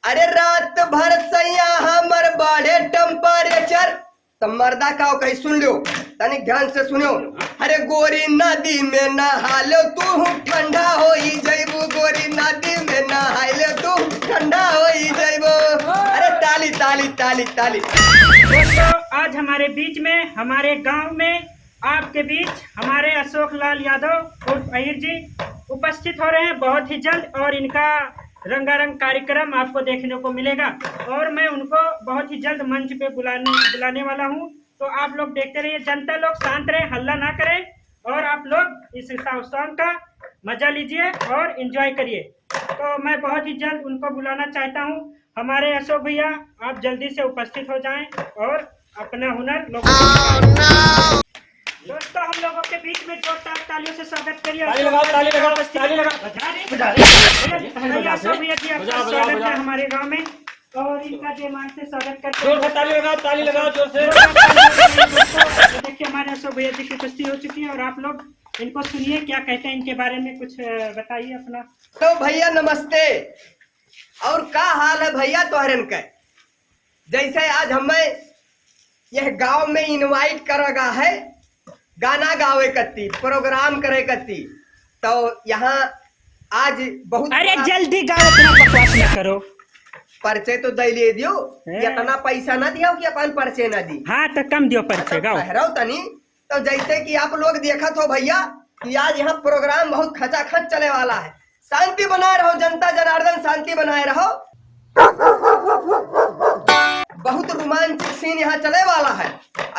अरे रात भर सैया हमर बढ़े टेम्परेचर। तब मर्दा का कहीं सुन लो, तनिक ध्यान से सुनो। अरे गोरी नदी में नहालो तू ठंडा हो जइबो, गोरी नदी में नहालो तू ठंडा हो जइबो। अरे ताली ताली ताली ताली। दोस्तों, आज हमारे बीच में, हमारे गांव में, आपके बीच हमारे अशोक लाल यादव उर्फ अहिर जी उपस्थित हो रहे हैं बहुत ही जल्द, और इनका रंगारंग कार्यक्रम आपको देखने को मिलेगा और मैं उनको बहुत ही जल्द मंच पे बुलाने वाला हूं। तो आप लोग देखते रहिए, जनता लोग शांत रहे, हल्ला ना करें और आप लोग इस सॉन्ग का मजा लीजिए और एंजॉय करिए। तो मैं बहुत ही जल्द उनको बुलाना चाहता हूं। हमारे अशोक भैया, आप जल्दी से उपस्थित हो जाएं और अपना हुनर लोगों को दिखाएं। दोस्तों, हम लोगों के बीच में जोरदार तालियों से स्वागत करिए। ताली लगाओ, ताली लगाओ, ताली लगाओ। अशोक भैया जी, आपका स्वागत है हमारे गांव में और इनका जयमान से स्वागत करते जोर से ताली लगाओ, ताली लगाओ जोर से। देखिए, हमारे अशोक भैया जी की उपस्थिति हो चुकी है और आप लोग इनको सुनिए, क्या कहते हैं इनके बारे में, कुछ बताइए अपना। तो भैया नमस्ते, और का हाल है भैया तोहरन का? जैसे आज हमें यह गांव में इनवाइट करेगा है गाना गावे कत्ती, प्रोग्राम करे कत्ती, तो यहाँ आज बहुत। अरे जल्दी गाओ, इतना बकवास ना करो। परिचय तो दे ले दियो, इतना पैसा ना दियो कि अपन परिचय ना दी। हाँ तो कम दियो परिचय, गाओ। ठहराओ तनी। तो जैसे कि आप लोग देखा हो भैया कि आज यहाँ प्रोग्राम बहुत खचाखच चले वाला है। शांति बनाए रहो जनता जनार्दन, शांति बनाए रहो। बहुत रोमांचक सीन यहाँ चले वाला है,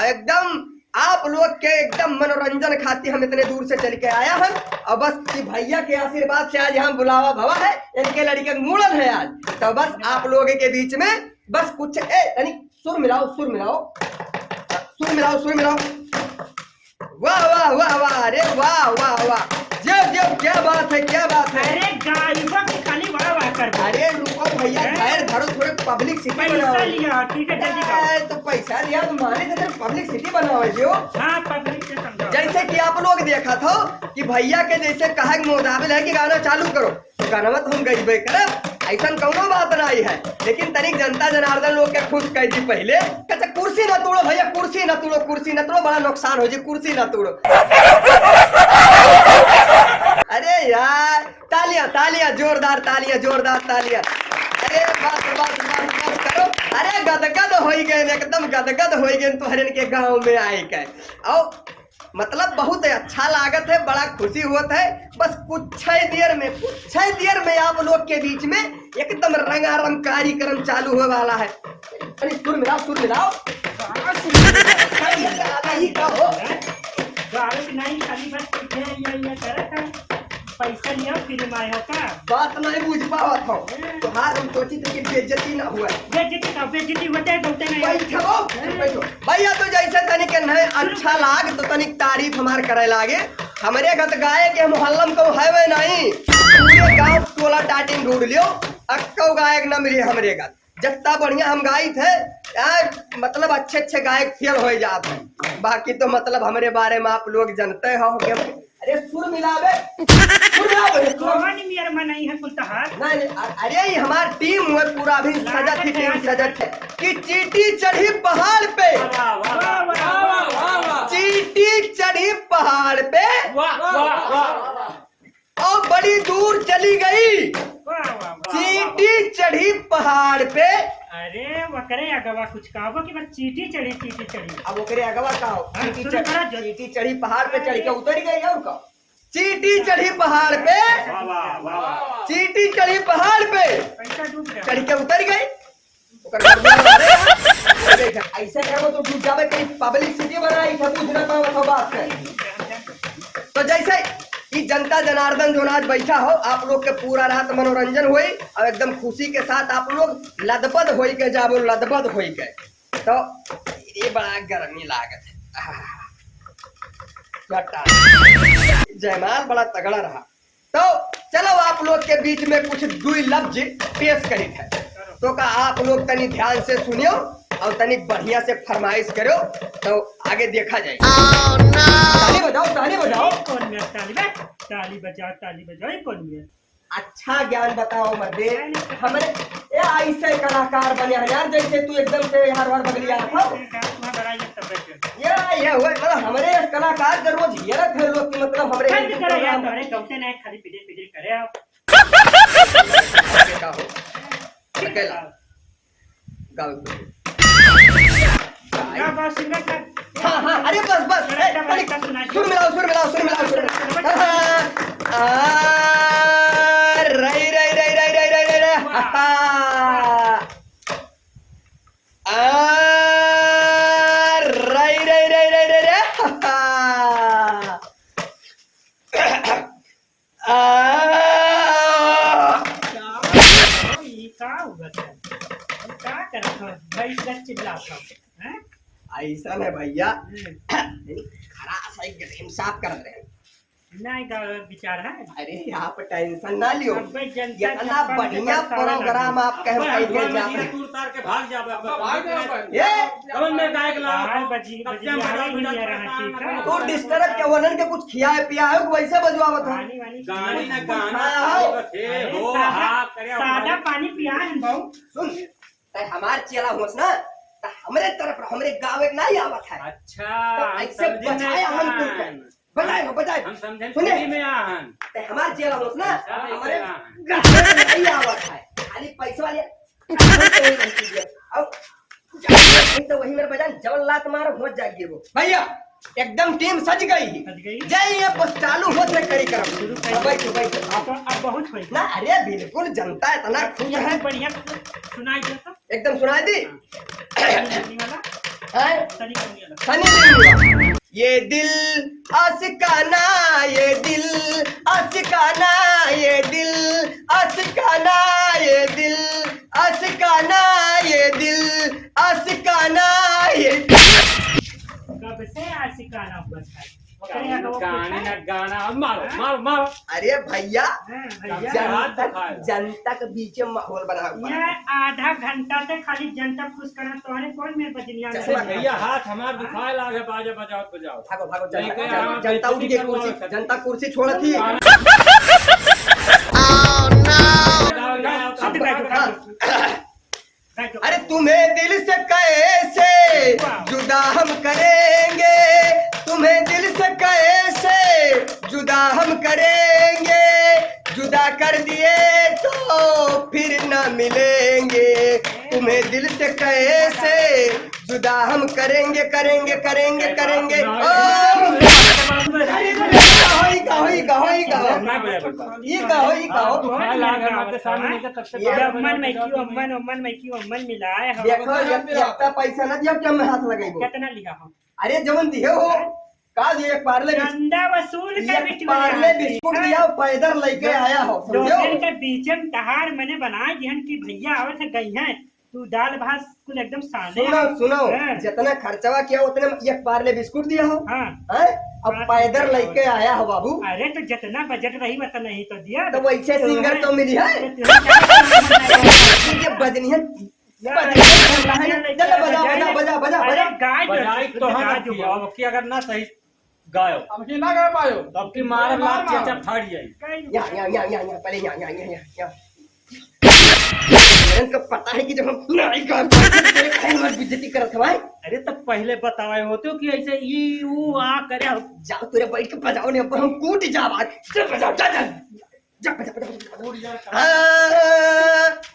एकदम आप लोग के एकदम मनोरंजन खातिर हम इतने दूर से चल के आया हम। और बस कि भैया के आशीर्वाद से आज यहाँ बुलावा भवा है, इनके लड़के का मूड़न है आज। तो बस आप लोगों के बीच में बस कुछ सुर मिलाओ, सुर मिलाओ, सुर मिलाओ, सुर मिलाओ। वाह वाह वाह वाह, अरे वाह वाह वाह, जब जब, क्या बात है, क्या बात है। अरे गायबा की खाली वाह वाह कर। अरे रुको भैया, खैर धरो, थोड़े पब्लिक सिटी पैसा लिया, ठीक है जल्दी गाओ। तो पैसा लिया तो माने थे, पब्लिक सिटी बनाओ जो। हाँ, पब्लिक से समझाओ। जैसे कि आप लोग देखा था कि भैया के जैसे कहा मुताबिक है कि गाना चालू करो, तो गाना तो हम गईबे करब, ऐसा कौनो बात नहीं है। लेकिन तनिक जनता जनार्दन लोग के खुश कर दी पहले। अच्छा कुर्सी ना तोड़ो भैया, कुर्सी ना तोड़ो, कुर्सी ना तोड़ो, बड़ा नुकसान हो जाए, कुर्सी ना तोड़ो। अरे यार, तालियां तालियां, जोरदार तालियां, जोरदार तालियां। अरे बस बस बस बस करो। अरे गदगद हो गए, एकदम गदगद हो गए तुहरन के गांव में आए के। और मतलब बहुत अच्छा लागत है, बड़ा खुशी होता है। बस कुछ देर में आप लोग के बीच में एकदम रंगारंग कार्यक्रम चालू होने वाला है। अरे सुर मिलाओ, सुर मिलाओ। नहीं, खाली बस पैसा लिया फिर आए हो का बात नहीं बुझ पावत हो तो हाथ हम सोची थे कि बेइज्जती ना हुआ। बेइज्जती होते है, बोलते नहीं। बैठो भैया, तो जैसे तनिक नहीं अच्छा लाग तो तनिक तारीफ हमार करे लागे। हमारे गत गाय के मोहल्लम को है नहीं, पूरे गांव टोला टाटिंग ढूंढ लियो, अक्को गायक न मिले हमरे गत। जितना बढ़िया हम गाई थे मतलब अच्छे अच्छे गायक फेल हो जाते हैं। बाकी तो मतलब हमारे बारे में आप लोग जानते हो कि अरे सुर मिलावे, सुर मिलावे नहीं है कुलतहार। नहीं, अरे ये हमारी टीम है पूरा, भी सजत ही टीम सजत है कि चींटी चढ़ी पहाड़ पे, चींटी चढ़ी पहाड़ पे और बड़ी दूर चली गई, चींटी चढ़ी पहाड़ पे। अरे वकरे अगवा कुछ कहो कि बस चींटी चढ़ी, चींटी चढ़ी। अब वकरे अगवा कहो, चींटी चढ़ी पहाड़ पे, चढ़ के उतर गई। और कहो चींटी चढ़ी पहाड़ पे, चींटी चढ़ी पहाड़ पे, चढ़ के उतर गई। ऐसे कहो तो डूब जावे, कहीं पब्लिक सिटी बनाई था, बुझ ना पाओ बात है। तो जैसे कि जनता जनार्दन जो आज बैठा हो, आप लोग के पूरा रात मनोरंजन हुई और एकदम खुशी के साथ आप लोग लदबद हो गए, जाबो लदबद हो गए। तो ये बड़ा गर्मी लागत है, जयमाल बड़ा तगड़ा रहा। तो चलो आप लोग के बीच में कुछ दुई लफ्ज पेश करी है, तो का आप लोग तनी ध्यान से सुनियो और तनी बढ़िया से फरमाइश करो, तो आगे देखा जाए। ताली बजाओ, ताली बजाओ। कौन मेरा ताली बजाओ, ताली बजाओ। कौन मेरा अच्छा ज्ञान बताओ मर्दे, हमारे ऐसे कलाकार बने हैं यार, जैसे तू एकदम से हर बार बगलिया था। ये हुआ मतलब हमारे कलाकार का रोज हियरत है लोग की, मतलब हमारे खाली पिटे पिटे करे आप क्या हो अकेला गाओ तो। क्या बात सिंगर का हाँ हाँ अरे बस बस सुर मिलाओ सुर मिलाओ सुर मिलाओ सुर रई रई रई रई रई रई रई रई रई रई रई रई रई क्या कर रहा भाई चिल्लाता हैं? ऐसा है भैया खराब सही गरीब साफ कर रहे हैं। नहीं का विचार है। अरे यहाँ पर टेंशन ना लियो, अबे जनता इतना बढ़िया प्रोग्राम आप कह भाग ये तो डिस्टर्ब के वनन के कुछ खियाए पियाए वैसे बजवावत हो। पानी वानी सादा पानी पिया है बहु। सुन हमार चेला होस ना तो हमरे तरफ हमरे गाँव एक नहीं आवत है। अच्छा तो ऐसे बचाया हम तुमको बजाए हो बजाए हम समझे सुने में आहन ते हमार चेला होस ना हमारे गाँव में नहीं आवत है, खाली पैसा वाले तो वही मेरे बजान जबल लात मारो हो जाएगी वो। भैया एकदम टीम सज गई जय ये बस चालू होते करी कर बैठो बैठो अब बहुत हुई ना। अरे बिल्कुल जनता इतना खुश है, बढ़िया सुनाई दिया तो एकदम सुनाई दी वाला सनी लियोनी। ये दिल आशिकाना ये दिल आशिकाना ये दिल आशिकाना ये दिल आशिकाना ये दिल आशिकाना ये कब से आशिकाना हुआ था गाने ना गाना मारो मारो मारो। अरे भैया भैया जनता के बीच में माहौल बना हुआ ये आधा घंटा से खाली जनता खुश करना तुम्हारे कौन मेरे बजनिया चश्मा भैया हाथ हमार दुखाए लागे बाजा बजाओ बजाओ। भागो भागो जनता उठ गई कुर्सी, जनता कुर्सी छोड़ थी। अरे तुम्हें दिल से कैसे जुदा हम करेंगे, तुम्हें दिल से कैसे जुदा हम करेंगे, जुदा कर दिए तो फिर न मिलेंगे, तुम्हें दिल से कैसे जुदा हम करेंगे करेंगे करेंगे करेंगे। पैसा न दिया क्या मैं हाथ लगाई कितना लिखा हो? अरे जवन दिए हो का दिए पार्ले चंदा वसूल का पार्ले बिस्कुट दिया पैदल लेके आया हो समझो। के बीचम तहार मैंने बनाए जहन की भैया आवत है गई है तू दाल भात कुल एकदम सादे। सुनो सुनो जितना खर्चवा किया उतने एक पार्ले बिस्कुट दिया हो। हाँ अब पैदल लेके आया हो बाबू। अरे तो जितना बजट रही बता नहीं तो दिया तो वैसे सिंगर तो मिली है बजनी है बजा बजा बजा बजा बजा गाय तो हम अब की अगर ना सही गायो अब की ना गा पायो तब की मार लात चाचा फाड़ जाई। यहाँ पहले यहाँ इनको पता है कि जब हम नहीं गा मत बेइज्जती करत हवाई। अरे तब पहले बताए होते कि ऐसे ई ऊ आ करे जाओ तुरे बैठ के बजाओ ने पर हम कूट जाब आज चल बजाओ जा जा जा बजा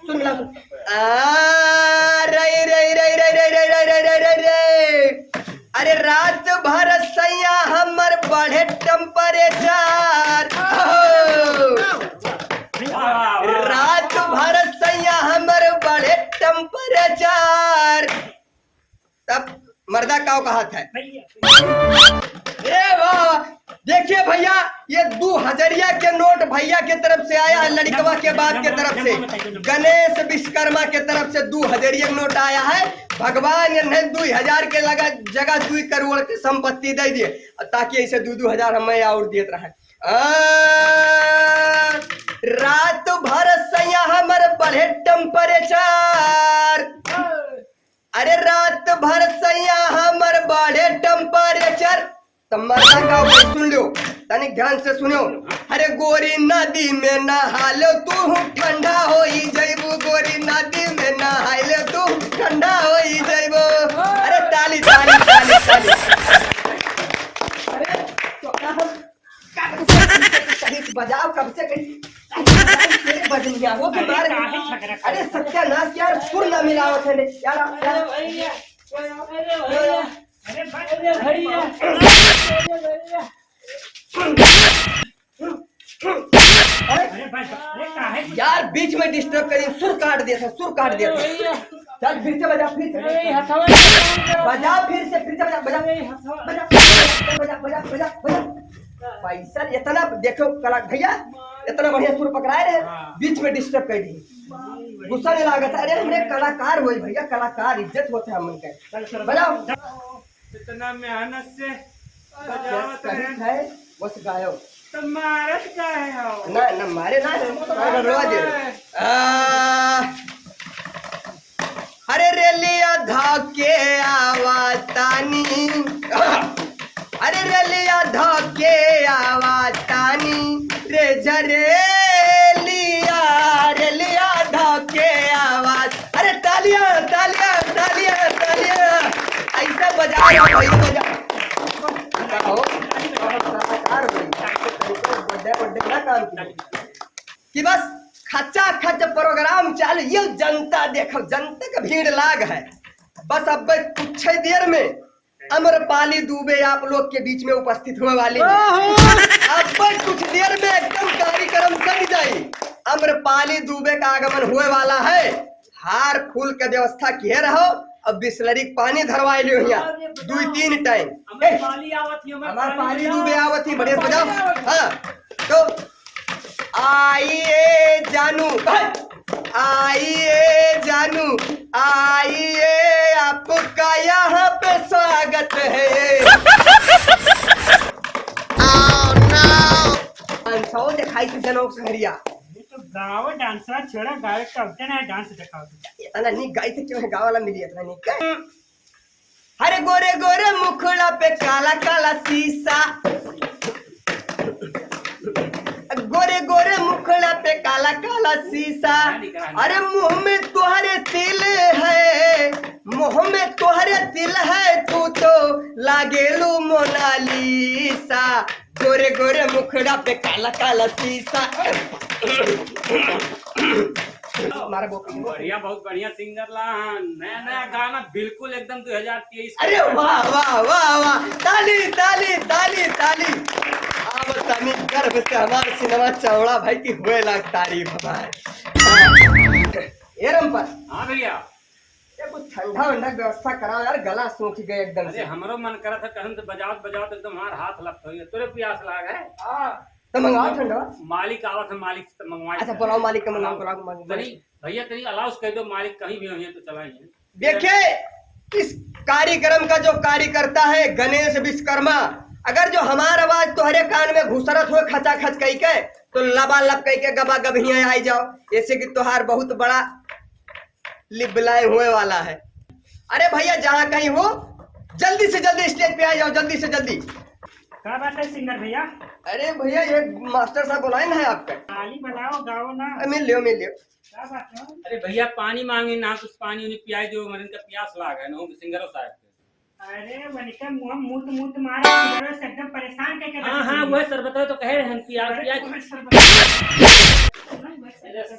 सुन मिला रे रे रे रे रे रे रे रे रे। अरे रात भर सैया हमर बढ़े टेम्परेचर, रात भर सैया हमर बढ़े टेम्परेचर। तब मर्दा का हाथ है वाह। देखिए भैया ये 2000 के नोट भैया के तरफ से आया है, लड़कवा के बाप के तरफ से गणेश विश्वकर्मा के तरफ से 2000 नोट आया है। भगवान ने 2000 के लगा जगह 2 करोड़ की संपत्ति दे दिए ताकि ऐसे 2-2 हमें और देते रहे। रात भर सैया हमर बढ़े टेम्परेचर, अरे रात भर सैया हमर बढ़े टेम्परेचर। मर्दा का सुन लो तनिक ध्यान से सुनो। अरे गोरी नदी में नहा लो तू ठंडा हो जैबू, गोरी नदी में बजाओ कब से कहीं बजनिया वो के मार काहे झगड़ा कर- अरे सत्यानाश यार सुर ना मिलावत है यार अरे बस अरे बस अरे काहे यार बीच में डिस्टर्ब करी सुर काट दिया था सुर काट दिया था चल फिर से बजा फिर से बजा फिर से बजा बजा बजा बजा बजा बजा बजा पैसा इतना देखो कला भैया इतना बढ़िया सुर पकड़ाए रहे बीच में डिस्टर्ब कर दी गुस्सा नहीं लागत अरे हमने कलाकार हुई भैया कलाकार इज्जत होते हैं हमन के बजाओ इतना मेहनत से कहीं है बस गायो तो मारत का है ना ना मारे ना गड़बड़ा दे अरे रेलिया धाके आवातानी अरे रेलिया धाके आवातानी रे झरेलिया रेलिया धाके आवाज अरे तालियां तालियां तालियां तालियां ऐसा बजा भाई बजा कि बस खच्चा खच प्रोग्राम चालू ये जनता देखो जनता का भीड़ लाग है बस अब कुछ ही देर में अमरपाली दुबे आप लोग के बीच में उपस्थित होने वाली है अब कुछ देर में एकदम कार्यक्रम सज जाए अमरपाली दुबे का आगमन होने वाला है हार फूल के व्यवस्था किए रहो अब बिस्लरी पानी धरवा लियो यहाँ 2-3 टाइम हमार पाली डूबे आवत ही बढ़िया बजाओ हाँ तो आइए जानू आइए आपका यहाँ पे स्वागत है सौ दिखाई थी जनों सहरिया तो गाँव डांसर छोड़ा गावे कबते ना डांस दिखाओ इतना नहीं गाई थी क्यों गाँव वाला मिली इतना नहीं अरे गोरे गोरे मुखड़ा पे काला काला शीशा गोरे गोरे मुखड़ा पे काला काला शीशा अरे मुंह में तुम्हारे तिल है मुंह में तुम्हारे तिल है तू तो लागेलू मोनालिसा गोरे गोरे मुखड़ा पे काला काला शीशा हमारा बढ़िया बहुत बढ़िया सिंगर ला नया नया गाना बिल्कुल एकदम 2023 अरे वाह वाह वाह वाह ताली ताली ताली ताली अब तनी गर्व से हमारे सिनेमा चौड़ा भाई की हुए लाख तारीफ हमारे एरम पर हाँ भैया ये कुछ ठंडा वंडा व्यवस्था कराओ यार गला सूख गए एकदम अरे से हमरो मन करा था कहन से बजावत बजावत एकदम हमार हाथ लगता है तोरे प्यास लाग है तो मंगाओ ठंडा मालिक आवत है मालिक से मंगवाए अच्छा बुलाओ मालिक का मंगाओ बुलाओ तनी भैया तनी अलाउंस कर दो मालिक कहीं भी हो तो चलाइए देखिए इस कार्यक्रम का जो कार्यकर्ता है गणेश विश्वकर्मा अगर जो हमार आवाज तुम्हारे कान में घुसरत हो खचा खच कही के तो लबालब कही के गबा गबिया आई जाओ ऐसे कि तुहार बहुत बड़ा लिबलाए हुए वाला है अरे भैया जहाँ कहीं हो जल्दी से जल्दी स्टेज पे आ जाओ जल्दी से जल्दी क्या बात है सिंगर भैया अरे भैया ये मास्टर साहब बुलाए ना है आपका ताली बजाओ गाओ ना मिल लियो क्या बात है अरे भैया पानी मांगे ना कुछ पानी उन्हें पियाई दो मरन का प्यास लाग है ना सिंगरों साहब अरे वनिका मुंह मुंह मुंह मारे सिंगरों से एकदम परेशान करके हाँ हाँ वह सर बताओ तो कह रहे हैं प्याज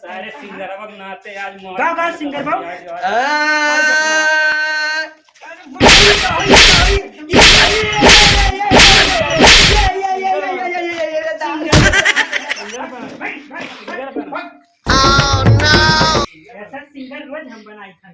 सारे सिंगर अब नाते आज गाओ गाओ सिंगर बाबू ऐसा सिंगर रोज हम बनाई था